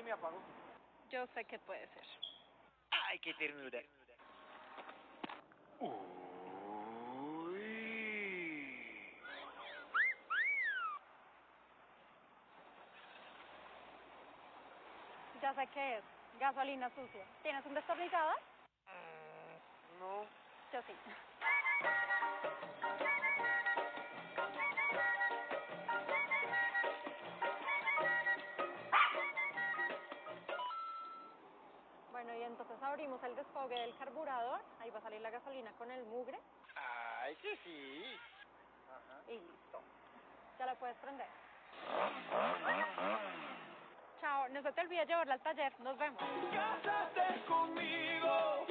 me apagó. Yo sé que puede ser. ¡Ay, qué ternura! Uy. Ya sé qué es. Gasolina sucia. ¿Tienes un destornillador? No. Yo sí. Bueno, y entonces abrimos el desfogue del carburador. Ahí va a salir la gasolina con el mugre. ¡Ay, que sí! Ajá. Y listo. Ya la puedes prender. Chao, no se te olvide llevarla al taller. Nos vemos. Cásate conmigo.